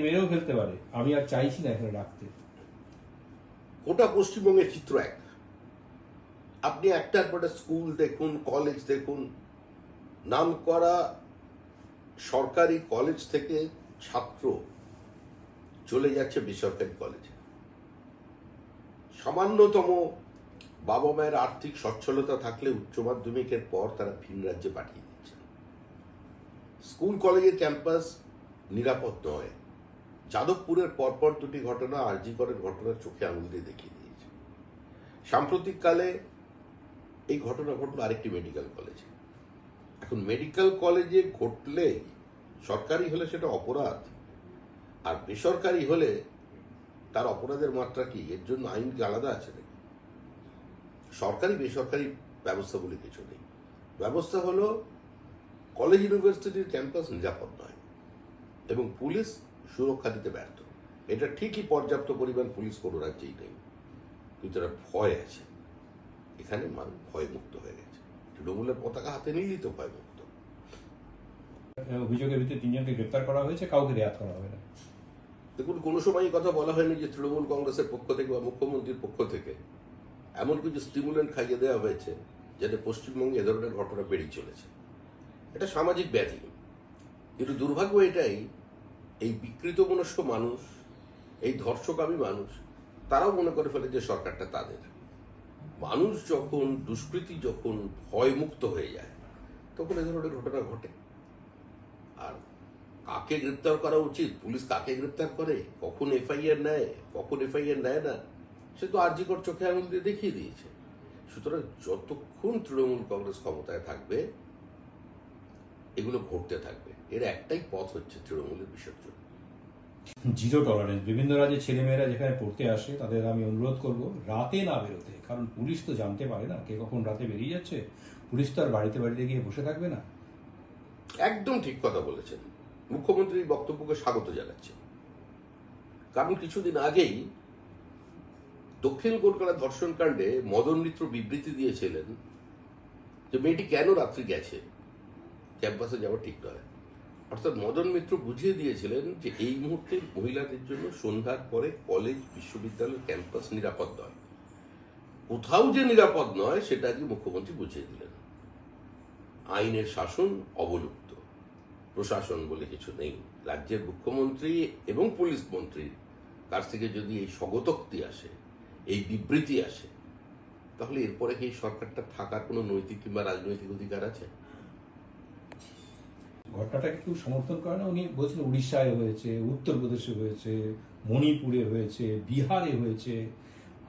মেরেও ফেলতে পারে। আমি আর চাইছি না এখানে রাখতে। গোটা পশ্চিমবঙ্গের চিত্র এক। আপনি একটার পর স্কুল দেখুন, কলেজ দেখুন, নাম করা সরকারি কলেজ থেকে ছাত্র চলে যাচ্ছে বেসরকারি কলেজে। সামান্যতম বাবা মায়ের আর্থিক সচ্ছলতা থাকলে উচ্চ মাধ্যমিকের পর তারা ভিন রাজ্যে পাঠিয়ে দিচ্ছে। স্কুল কলেজের ক্যাম্পাস নিরাপদ নয়। যাদবপুরের পরপর দুটি ঘটনা, আরজি করের ঘটনা চোখে আঙুল দিয়ে দেখিয়ে দিয়েছে। সাম্প্রতিককালে এই ঘটনা ঘটল আরেকটি মেডিকেল কলেজে। এখন মেডিকেল কলেজে ঘটলে সরকারি হলে সেটা অপরাধ, আর বেসরকারি হলে তার অপরাধের মাত্রা কি? এর জন্য আইন কি আলাদা আছে নাকি? সরকারি বেসরকারি ব্যবস্থা বলে কিছু নেই। ব্যবস্থা হলো কলেজ ইউনিভার্সিটির ক্যাম্পাস নিরাপদ নয় এবং পুলিশ সুরক্ষা দিতে ব্যর্থ। এটা ঠিকই পর্যাপ্ত পরিমাণ পুলিশ কোনো রাজ্যেই নেই, কিন্তু এটা ভয় আছে। এখানে মানুষ ভয়মুক্ত হয়ে গেছে। তৃণমূলের পতাকা হাতে নিলেই তো ভয়মুক্ত। অভিযোগের ভিত্তিতে 3 জনকে গ্রেপ্তার করা হয়েছে, কাউকে রেয়াত করা হবে না। দেখুন, কোনো সময় কথা বলা হয়নি যে তৃণমূল কংগ্রেসের পক্ষ থেকে বা মুখ্যমন্ত্রীর পক্ষ থেকে এমন কিছু স্টিমুলেন্ট খাইয়ে দেওয়া হয়েছে যাতে পশ্চিমবঙ্গে এ ধরনের ঘটনা বেড়েই চলেছে। এটা সামাজিক ব্যাধি। কিন্তু দুর্ভাগ্য এটাই, এই বিকৃত মনস্ক মানুষ, এই ধর্ষকামী মানুষ, তারাও মনে করে ফেলে যে সরকারটা তাদের। মানুষ যখন, দুষ্কৃতী যখন ভয়মুক্ত হয়ে যায়, তখন এ ধরনের ঘটনা ঘটে। আর কাকে গ্রেপ্তার করা উচিত, পুলিশ কাকে গ্রেপ্তার করে, কখন এফআইআর নেয়, কখন এফআইআর নেয় না, সে তো আরজি কর চোখে আঙুল দিয়ে দেখিয়ে দিয়েছে। সুতরাং যতক্ষণ তৃণমূল কংগ্রেস ক্ষমতায় থাকবে এগুলো ঘটতে থাকবে। এর একটাই পথ হচ্ছে তৃণমূলের বিসর্জন। Zero tolerance. বিভিন্ন রাজ্যের ছেলেমেয়েরা যেখানে পড়তে আসে তাদের আমি অনুরোধ করব রাতে না বেরোতে, কারণ পুলিশ তো জানতে পারে না কে কখন রাতে বেরিয়ে যাচ্ছে। পুলিশ তো আর বাড়িতে বাড়িতে গিয়ে বসে থাকবে না। একদম ঠিক কথা বলেছেন। মুখ্যমন্ত্রীর বক্তব্যকে স্বাগত জানাচ্ছি। কারণ কিছুদিন আগেই দক্ষিণ কলকাতা ধর্ষণ কাণ্ডে মদন মিত্র বিবৃতি দিয়েছিলেন যে মেয়েটি কেন রাত্রি গেছে, ক্যাম্পাসে যাওয়া ঠিক নয়। অর্থাৎ মদন মিত্র বুঝিয়ে দিয়েছিলেন যে এই মুহূর্তে মহিলাদের জন্য সন্ধ্যার পরে কলেজ, বিশ্ববিদ্যালয়ের ক্যাম্পাস নিরাপদ নয়। কোথাও যে নিরাপদ নয় সেটা আজকে মুখ্যমন্ত্রী বুঝিয়ে দিলেন। আইনের শাসন অবলুপ্ত, প্রশাসন বলে কিছু নেই। রাজ্যের মুখ্যমন্ত্রী এবং পুলিশ মন্ত্রীর কাছ থেকে যদি এই স্বগতোক্তি আসে, এই বিবৃতি আসে, তাহলে এরপরে কি এই সরকারটা থাকার কোনো নৈতিক কিংবা রাজনৈতিক অধিকার আছে? ঘটনাটাকে কেউ সমর্থন করে না। উনি বলছেন উড়িষ্যায় হয়েছে, উত্তরপ্রদেশে হয়েছে, মণিপুরে হয়েছে, বিহারে হয়েছে।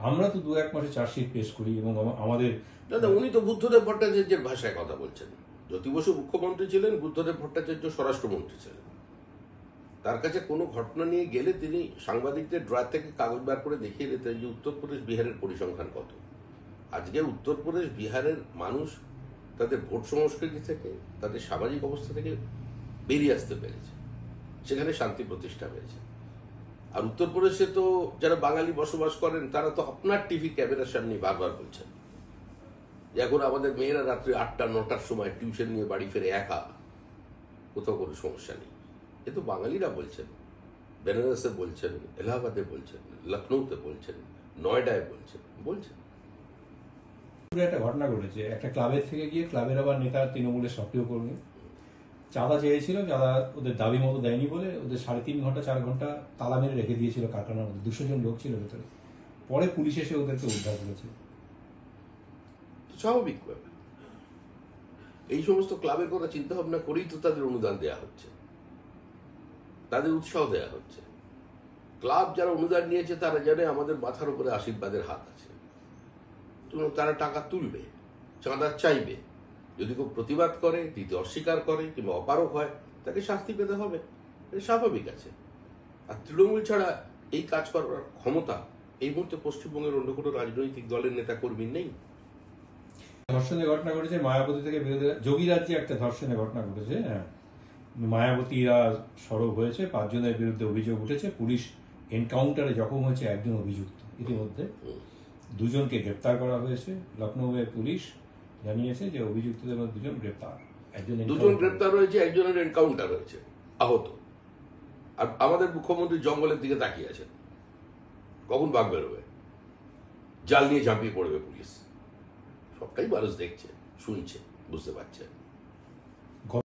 আমরা তো 2-1 মাসে চার্জশিট পেশ করি এবং আমাদের দাদা, উনি তো বুদ্ধদেব ভট্টাচার্যের ভাষায় কথা বলছেন। জ্যোতি বসু মুখ্যমন্ত্রী ছিলেন, বুদ্ধদেব ভট্টাচার্য স্বরাষ্ট্রমন্ত্রী ছিলেন। তার কাছে কোনো ঘটনা নিয়ে গেলে তিনি সাংবাদিকদের ড্রয়ার থেকে কাগজ বার করে দেখিয়ে দিতেন যে উত্তরপ্রদেশ বিহারের পরিসংখ্যান কত। আজকে উত্তরপ্রদেশ বিহারের মানুষ তাদের ভোট সংস্কৃতি থেকে, তাদের সামাজিক অবস্থা থেকে বেরিয়ে আসতে পেরেছে, সেখানে শান্তি প্রতিষ্ঠা হয়েছে। আর উত্তরপ্রদেশে তো যারা বাঙালি বসবাস করেন তারা তো আপনার টিভি ক্যামেরার সামনে বারবার বলছেন যে এখন আমাদের মেয়েরা রাত্রি 8টা-9টার সময় টিউশন নিয়ে বাড়ি ফেরে একা, কোথাও কোনো সমস্যা নেই। এ তো বাঙালিরা বলছেন, বেনারসে বলছেন, এলাহাবাদে বলছেন, লখনৌতে বলছেন, নয়ডায় বলছেন। একটা ঘটনা ঘটেছে, একটা ক্লাবের থেকে গিয়ে ক্লাবের আবার নেতা তৃণমূলের সক্রিয় কর্মী চাঁদা চেয়েছিল, চাঁদা ওদের দাবি মতো দেয়নি বলে ওদের 3.5 ঘন্টা 4 ঘন্টা তালা মেরে রেখে দিয়েছিল কারখানার মধ্যে। 200 জন লোক ছিল ভেতরে। পরে পুলিশ এসে ওদেরকে উদ্ধার করেছে। স্বাভাবিক ব্যাপার। এই সমস্ত ক্লাবের কথা চিন্তা ভাবনা করেই তো তাদের অনুদান দেওয়া হচ্ছে, তাদের উৎসাহ দেওয়া হচ্ছে। ক্লাব যারা অনুদান নিয়েছে তারা জানে আমাদের মাথার উপরে আশীর্বাদের হাত আছে, তারা টাকা তুলবে, চাঁদা চাইবে। যদি কেউ প্রতিবাদ করে, দিতে অস্বীকার করে কিংবা অপারক হয়, তাকে শাস্তি পেতে হবে, এটা স্বাভাবিক আছে। আর তৃণমূল ছাড়া এই কাজ করার ক্ষমতা এই মুহূর্তে পশ্চিমবঙ্গের অন্য কোনো রাজনৈতিক দলের নেতা কর্মী নেই। ধর্ষণের ঘটনা ঘটেছে মায়াবতী থেকে বিরোধী যোগী রাজ্যে একটা ধর্ষণের ঘটনা ঘটেছে। মায়াবতীরা সরব হয়েছে, 5 জনের বিরুদ্ধে অভিযোগ উঠেছে। পুলিশ এনকাউন্টারে জখম হয়েছে 1 জন অভিযুক্ত। ইতিমধ্যে 2 জনকে গ্রেপ্তার করা হয়েছে। লখনৌয়ের পুলিশ জানিয়েছে যে অভিযুক্তদের মধ্যে 2 জন গ্রেপ্তার, 2 জন গ্রেপ্তার হয়েছে, 1 জনের এনকাউন্টার হয়েছে, আহত। আর আমাদের মুখ্যমন্ত্রী জঙ্গলের দিকে তাকিয়ে আছেন, কখন বাঘ বেরোবে, জাল নিয়ে ঝাঁপিয়ে পড়বে পুলিশ। সবটাই মানুষ দেখছে, শুনছে, বুঝতে পারছে।